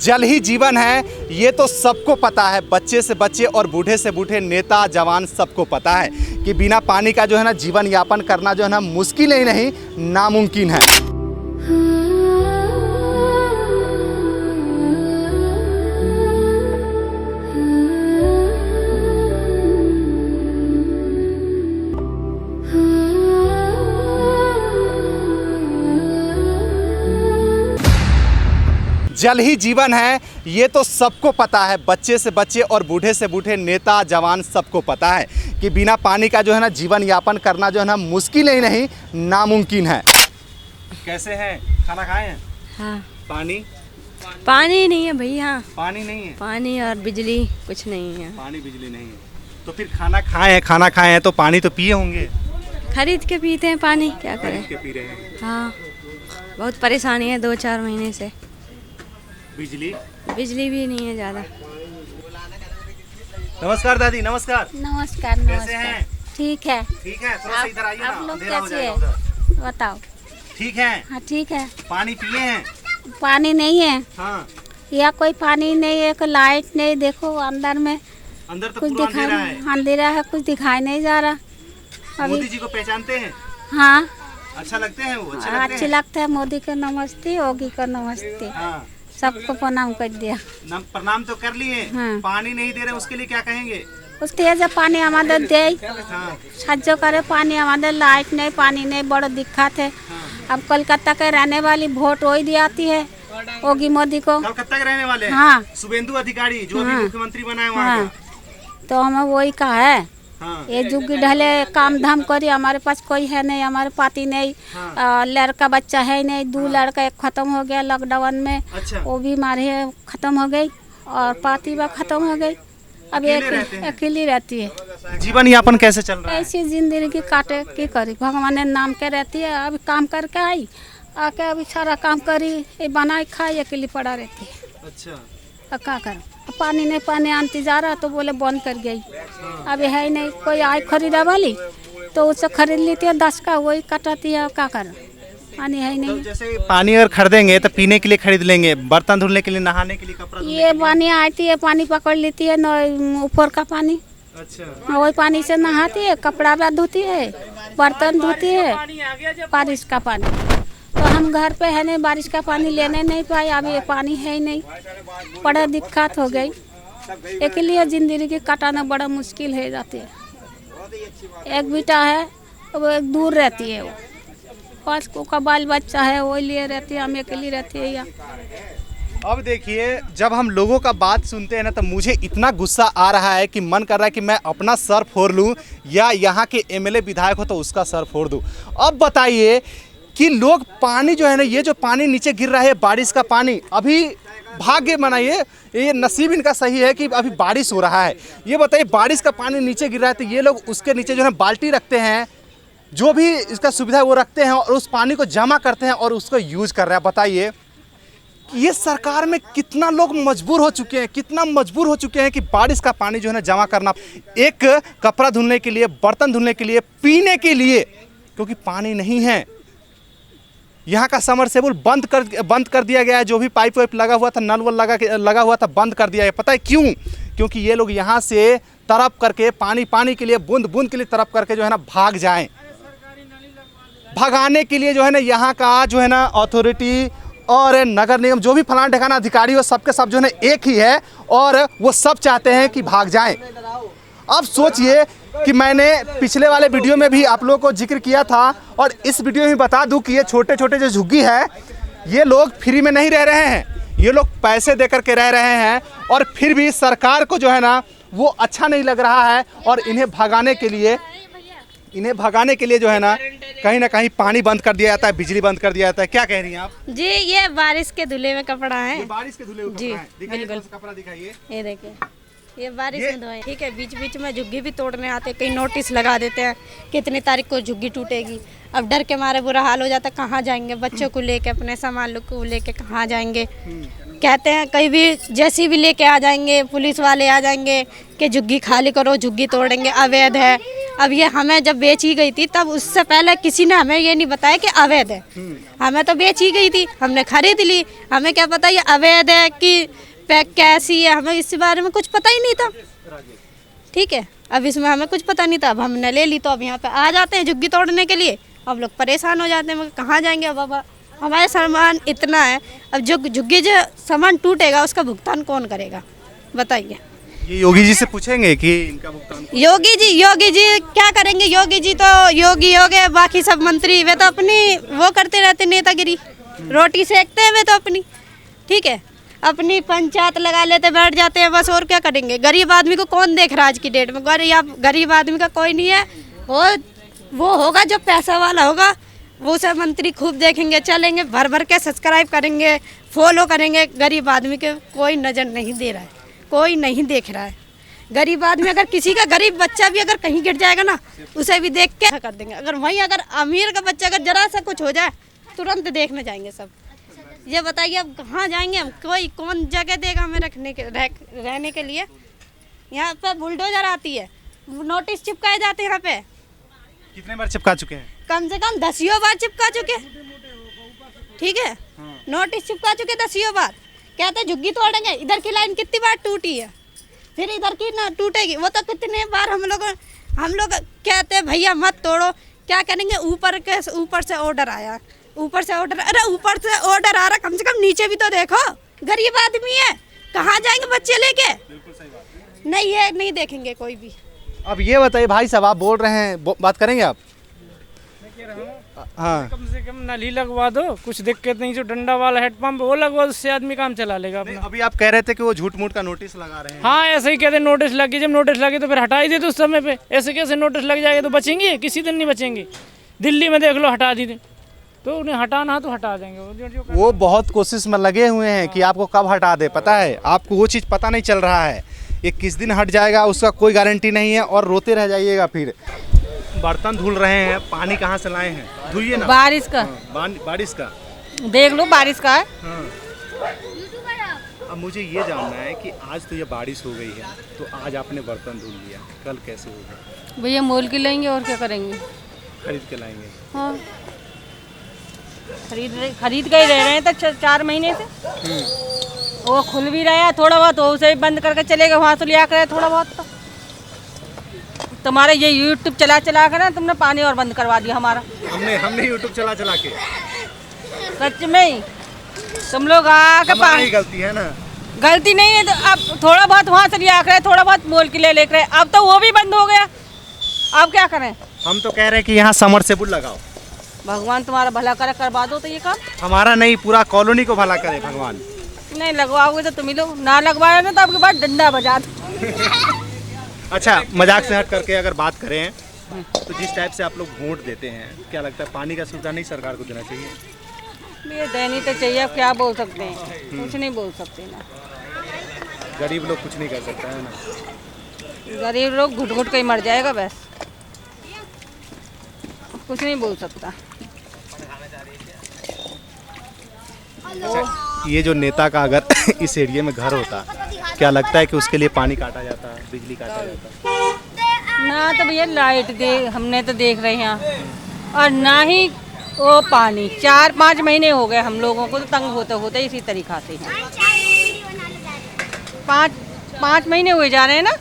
जल ही जीवन है, ये तो सबको पता है। बच्चे से बच्चे और बूढ़े से बूढ़े, नेता जवान सबको पता है कि बिना पानी का जो है ना जीवन यापन करना जो है ना मुश्किल ही नहीं, नामुमकिन है। जल ही जीवन है, ये तो सबको पता है। बच्चे से बच्चे और बूढ़े से बूढ़े, नेता जवान सबको पता है कि बिना पानी का जो है ना जीवन यापन करना जो है ना मुश्किल ही नहीं, नामुमकिन है। कैसे हैं? खाना खाए हैं? हाँ। पानी नहीं है भैया। पानी नहीं है? पानी और बिजली कुछ नहीं है। पानी बिजली नहीं है तो फिर खाना खाए हैं तो पानी तो पिए होंगे। खरीद के पीते हैं पानी, क्या करें। खरीद के पी रहे हैं। हाँ, बहुत परेशानी है 2-4 महीने से। बिजली भी नहीं है ज़्यादा। नमस्कार दादी। नमस्कार। कैसे हैं? ठीक है। थोड़ा सा इधर आइए ना, आप लोग अंधेरा हो कैसे जाएगा हैं? उधर। बताओ। ठीक है? हाँ ठीक है। पानी पिए हैं? पानी नहीं है। हाँ। या कोई पानी नहीं है, कोई लाइट नहीं। देखो अंदर में अंदर तो कुछ पूरा दिखाई अंधेरा है। कुछ दिखाई नहीं जा रहा। मोदी जी को पहचानते हैं? हाँ, अच्छा लगते हैं वो? अच्छे लगते हैं। मोदी का नमस्ते, योगी का नमस्ते, हाँ। सबको प्रणाम कर दिया। प्रणाम तो कर लिए। हाँ। पानी नहीं दे रहे, उसके लिए क्या कहेंगे? उसके जब पानी हमारे दे, हाँ। साहाଯ୍य करे। पानी हमारे, लाइट नहीं, पानी नहीं, बड़ा दिक्कत है। अब कोलकाता के रहने वाली वोट वही दियाती है योगी मोदी को। कलकत्ता के रहने वाले? हाँ। शुभेंदु अधिकारी जो अभी हाँ। मुख्यमंत्री बना है वहाँ हाँ, तो हमें वही कहा है। हाँ। ये जुग्गी ढले काम धाम करी, हमारे पास कोई है नहीं, हमारे पाती नहीं। हाँ। लड़का बच्चा है नहीं। 2 लड़का, एक खत्म हो गया लॉकडाउन में। अच्छा। वो भी हमारे खत्म हो गई और पाती बा खत्म हो गई। अब अकेली रहती है। जीवन यापन कैसे चल रहा है? ऐसी जिंदगी काटे की करी, भगवान ने नाम के रहती है। अभी काम करके आई, आके अभी सारा काम करी, ये बनाई खाई, अकेली पड़ा रहती है। अच्छा। अब क्या करूं? पानी नहीं, पानी आनती जा रहा तो बोले बंद कर गई। अभी है ही नहीं। कोई आई खरीदा वाली तो उससे खरीद लेती है 10 का, वही कटाती है। क्या करूं? पानी है ही नहीं। तो जैसे पानी अगर खरीदेंगे तो पीने के लिए खरीद लेंगे, बर्तन धुलने के लिए, नहाने के लिए, कपड़ा धुलने ये पानी आती है, पानी पकड़ लेती है ऊपर का पानी। अच्छा। वही पानी से नहाती है, कपड़ा भी धोती है, बर्तन धोती है। बारिश का पानी तो हम घर पे है नहीं, बारिश का पानी लेने नहीं पाए। अभी ये पानी है ही नहीं, बड़ा दिक्कत हो गई। एक लिए जिंदगी काटाना बड़ा मुश्किल हो जाती है। एक बेटा है, वो एक दूर रहती है। वो 5 को का बाल बच्चा है, वो लिए रहती है। हम अकेली रहती है यहाँ। अब देखिए, जब हम लोगों का बात सुनते हैं ना तो मुझे इतना गुस्सा आ रहा है कि मन कर रहा है कि मैं अपना सर फोड़ लूं या यहाँ के एमएलए विधायक हो तो उसका सर फोड़ दूं। अब बताइए कि लोग पानी जो है ना, ये जो पानी नीचे गिर रहा है, बारिश का पानी, अभी भाग्य मनाइए, ये नसीब इनका सही है कि अभी बारिश हो रहा है। ये बताइए, बारिश का पानी नीचे गिर रहा है तो ये लोग उसके नीचे जो है बाल्टी रखते हैं, जो भी इसका सुविधा है वो रखते हैं और उस पानी को जमा करते हैं और उसको यूज कर रहे हैं। बताइए ये सरकार में कितना लोग मजबूर हो चुके हैं, कितना मजबूर हो चुके हैं कि बारिश का पानी जो है ना जमा करना, एक कपड़ा धुलने के लिए, बर्तन धुलने के लिए, पीने के लिए, क्योंकि पानी नहीं है। यहाँ का समरसेबुल बंद कर दिया गया है। जो भी पाइप वाइप लगा हुआ था, नल वल लगा हुआ था, बंद कर दिया है। पता है क्यों? क्योंकि ये लोग यहाँ से तरफ करके पानी के लिए, बूंद बूंद के लिए तरफ करके जो है ना भाग जाएं। भगाने के लिए जो है ना यहाँ का जो है ना अथॉरिटी और नगर निगम, जो भी फलाना ढकाना अधिकारी हो, सबके सब जो है ना एक ही है और वो सब चाहते हैं कि भाग जाएं। अब सोचिए कि मैंने पिछले वाले वीडियो में भी आप लोगों को जिक्र किया था और इस वीडियो में बता दूं कि ये छोटे छोटे जो झुग्गी है, ये लोग फ्री में नहीं रह रहे हैं, ये लोग पैसे दे करके रह रहे हैं और फिर भी सरकार को जो है ना वो अच्छा नहीं लग रहा है और इन्हें भगाने के लिए जो है ना कहीं पानी बंद कर दिया जाता है, बिजली बंद कर दिया जाता है। क्या कह रही हैं आप? जी, ये बारिश के धुले में कपड़ा है। ये बारिश के धुले हुए जी, कपड़ा है। दिखाइए, बिल्कुल। कपड़ा दिखाइए। ये देखिए, ये बारिश में धोए। ठीक है, बीच बीच में झुग्गी भी तोड़ने आते, कहीं नोटिस लगा देते हैं कितनी तारीख को झुग्गी टूटेगी। अब डर के मारे बुरा हाल हो जाता है, कहाँ जाएंगे बच्चों को लेके, अपने सामान लोग को लेके कहाँ जाएंगे। कहते हैं कहीं भी जैसी भी लेके आ जाएंगे, पुलिस वाले आ जाएंगे कि झुग्गी खाली करो, झुग्गी तोड़ेंगे, अवैध है। अब ये हमें जब बेची गई थी तब उससे पहले किसी ने हमें ये नहीं बताया कि अवैध है। हमें तो बेची गई थी, हमने खरीद ली, हमें क्या पता ये अवैध है कि पैक कैसी है, हमें इस बारे में कुछ पता ही नहीं था। ठीक है, अब इसमें हमें कुछ पता नहीं था, अब हमने ले ली तो अब यहाँ पे आ जाते हैं झुग्गी तोड़ने के लिए। अब लोग परेशान हो जाते हैं, मगर कहाँ जाएंगे अब बाबा, हमारे सामान इतना है। अब जो झुग्गी जो सामान टूटेगा उसका भुगतान कौन करेगा बताइए। ये योगी जी से पूछेंगे कि इनका भुगतान। योगी जी क्या करेंगे? योगी जी तो योगी हो गए, बाकी सब मंत्री वे तो अपनी वो करते रहते नेतागिरी, रोटी सेकते हैं वे तो अपनी। ठीक है, अपनी पंचायत लगा लेते बैठ जाते हैं बस, और क्या करेंगे? गरीब आदमी को कौन देख रहा है आज की डेट में? गरीब आदमी का कोई नहीं है। वो होगा जो पैसा वाला होगा, वो सब मंत्री खूब देखेंगे, चलेंगे भर भर के सब्सक्राइब करेंगे, फॉलो करेंगे। गरीब आदमी के कोई नज़र नहीं दे रहा है, कोई नहीं देख रहा है। गरीब आदमी अगर किसी का गरीब बच्चा भी अगर कहीं गिर जाएगा ना, उसे भी देख के कर देंगे। अगर वहीं अगर अमीर का बच्चा अगर जरा सा कुछ हो जाए तुरंत देखने जाएंगे सब। ये बताइए अब कहाँ जाएंगे हम? कौन जगह देगा हमें रहने के लिए? यहाँ पे बुलडोजर आती है, नोटिस चिपकाए जाते हैं। यहाँ पे कितने बार चिपका चुके हैं? कम से कम 10 बार चिपका चुके। ठीक है, नोटिस चिपका चुके 10 बार। कहते झुग्गी तोड़ेंगे, इधर की लाइन कितनी बार टूटी है, फिर इधर की ना टूटेगी। वो तो कितने बार हम लोग कहते हैं भैया मत तोड़ो, क्या करेंगे? ऊपर से ऑर्डर आया, ऊपर से ऑर्डर आ रहा, कम से कम नीचे भी तो देखो। गरीब आदमी है, कहाँ जाएंगे बच्चे लेके? नहीं, ये नहीं देखेंगे कोई भी। अब ये बताइए भाई साहब, आप बोल रहे हैं, बात करेंगे आप? हाँ, कम से कम नली लगवा दो, कुछ दिक्कत नहीं। जो डंडा वाला हेडपंप वो लगवा, उससे आदमी काम चला लेगा अपना। अभी आप कह रहे थे कि वो झूठ मूठ का नोटिस लगा रहे हैं। हाँ, ऐसे ही कहते नोटिस लगी, जब नोटिस लगे तो फिर हटा ही दे दो उस समय पे। ऐसे कैसे नोटिस लग जाएगा तो बचेंगे? किसी दिन नहीं बचेंगे। दिल्ली में देख लो, हटा दी थी, तो उन्हें हटाना तो हटा देंगे। वो बहुत कोशिश में लगे हुए हैं कि आपको कब हटा दे, पता है आपको वो चीज़ पता नहीं चल रहा है। ये किस दिन हट जाएगा उसका कोई गारंटी नहीं है, और रोते रह जाइएगा। फिर बर्तन धुल रहे हैं, पानी कहाँ से लाए हैं? धुलिए ना। बारिश का। हाँ, बारिश का देख लो, बारिश का है। हाँ। अब मुझे ये जानना है कि आज तो ये बारिश हो गई है, तो आज आपने बर्तन धुल लिया, कल कैसे होगा? भैया मोल के लेंगे और क्या करेंगे? खरीद के लाएंगे। हाँ, खरीद के ही रह रहे हैं तो 4 महीने से। वो खुल भी रहा है थोड़ा बहुत, तो उसे भी बंद करके चलेगा, वहाँ से लिया करे थोड़ा बहुत। तो तुम्हारे ये यूट्यूब चला कर ना तुमने पानी और बंद करवा दिया हमारा। हमने यूट्यूब चला के। सच में ही तुम लोग आके हमारी गलती है ना? गलती नहीं है, तो अब थोड़ा बहुत वहाँ से लिया करे, थोड़ा बहुत मोल के ले रहे। अब तो वो भी बंद हो गया, अब क्या करें? हम तो कह रहे हैं कि यहाँ समरसेबुल लगाओ। भगवान तुम्हारा भला करे, करवा दो तो ये काम। हमारा नहीं, पूरा कॉलोनी को भला करे भगवान। नहीं लगवाओगे तो तुम ही लोग, ना लगवाए ना तो आपके बाद डंडा बजा दो। अच्छा, मजाक से हट करके अगर बात करें तो जिस टाइप से आप लोग वोट देते हैं, क्या लगता है पानी का सुविधा नहीं सरकार को देना चाहिए? ये देनी तो चाहिए, अब क्या बोल सकते हैं? कुछ नहीं बोल सकते ना। गरीब लोग कुछ नहीं कर सकता है ना? गरीब लोग घुट घुट के ही मर जाएगा बस, कुछ नहीं बोल सकता। अच्छा, ये जो नेता का अगर इस एरिया में घर होता, क्या लगता है कि उसके लिए पानी काटा जाता, बिजली काटा जाता? ना तो भैया लाइट दे, हमने तो देख रहे हैं, और ना ही वो पानी। 4-5 महीने हो गए हम लोगों को तो तंग होते होते इसी तरीक़ा से हैं। 5 महीने हुए जा रहे हैं ना,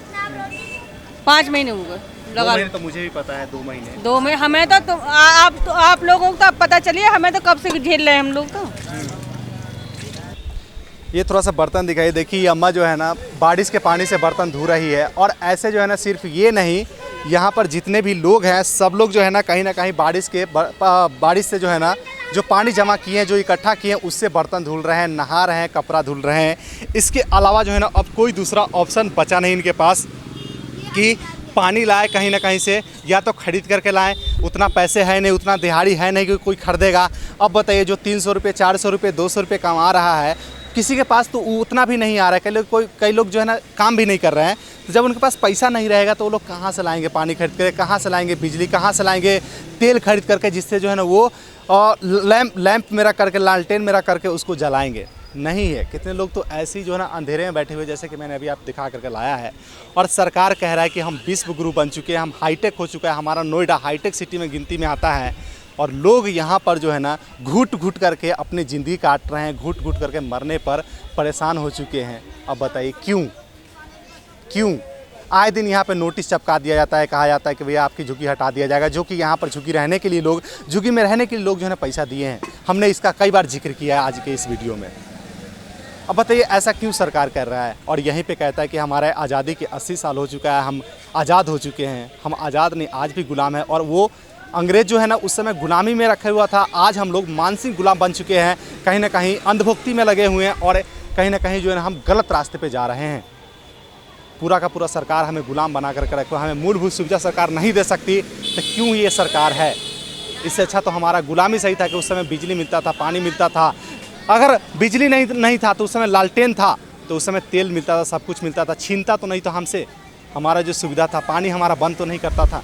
5 महीने हो गए लगा। तो मुझे भी पता है 2 महीने। 2 महीने हमें तो आप लोगों को तो अब पता चलिए, हमें तो कब से झेल रहे हैं हम लोग तो। ये थोड़ा सा बर्तन दिखाई, देखिए अम्मा जो है ना बारिश के पानी से बर्तन धो रही है। और ऐसे जो है ना, सिर्फ ये नहीं, यहाँ पर जितने भी लोग हैं सब लोग जो है ना कहीं बारिश से जो है ना जो पानी जमा किए हैं, जो इकट्ठा किए हैं, उससे बर्तन धुल रहे हैं, नहा रहे हैं, कपड़ा धुल रहे हैं। इसके अलावा जो है ना अब कोई दूसरा ऑप्शन बचा नहीं इनके पास कि पानी लाए कहीं ना कहीं से, या तो खरीद करके लाएं। उतना पैसे है नहीं, उतना दिहाड़ी है नहीं कि कोई खरीदेगा। अब बताइए, जो 300 रुपये, 400 रुपये, 200 रुपये कमा रहा है, किसी के पास तो उतना भी नहीं आ रहा है। कई लोग जो है ना काम भी नहीं कर रहे हैं। तो जब उनके पास पैसा नहीं रहेगा तो वो लोग कहाँ से लाएंगे पानी खरीद करके, कहाँ से लाएंगे बिजली, कहाँ से लाएंगे तेल खरीद करके, जिससे जो है ना वो लैंप मेरा करके, लालटेन मेरा करके उसको जलाएंगे। नहीं है। कितने लोग तो ऐसे ही जो है ना अंधेरे में बैठे हुए, जैसे कि मैंने अभी आप दिखा करके लाया है। और सरकार कह रहा है कि हम विश्व गुरु बन चुके हैं, हम हाईटेक हो चुका है, हमारा नोएडा हाईटेक सिटी में गिनती में आता है। और लोग यहाँ पर जो है ना घुट घुट करके अपनी ज़िंदगी काट रहे हैं, घुट घुट करके मरने पर परेशान हो चुके हैं। अब बताइए क्यों आए दिन यहाँ पे नोटिस चिपका दिया जाता है, कहा जाता है कि भैया आपकी झुग्गी हटा दिया जाएगा, जो कि यहाँ पर झुग्गी रहने के लिए लोग, झुग्गी में रहने के लिए लोग जो है ना पैसा दिए हैं। हमने इसका कई बार जिक्र किया है आज के इस वीडियो में। अब बताइए ऐसा क्यों सरकार कर रहा है। और यहीं पे कहता है कि हमारे आज़ादी के 80 साल हो चुका है, हम आज़ाद हो चुके हैं। हम आज़ाद नहीं, आज भी गुलाम है। और वो अंग्रेज़ जो है ना उस समय गुलामी में रखा हुआ था, आज हम लोग मानसिक गुलाम बन चुके हैं, कहीं ना कहीं अंधभक्ति में लगे हुए हैं और कहीं ना कहीं जो है ना हम गलत रास्ते पे जा रहे हैं। पूरा का पूरा सरकार हमें गुलाम बना कर रखो, हमें मूलभूत सुविधा सरकार नहीं दे सकती, तो क्यों ये सरकार है। इससे अच्छा तो हमारा गुलामी सही था कि उस समय बिजली मिलता था, पानी मिलता था। अगर बिजली नहीं था तो उस समय लालटेन था, तो उस समय तेल मिलता था, सब कुछ मिलता था, छीनता तो नहीं था हमसे। हमारा जो सुविधा था, पानी हमारा बंद तो नहीं करता था।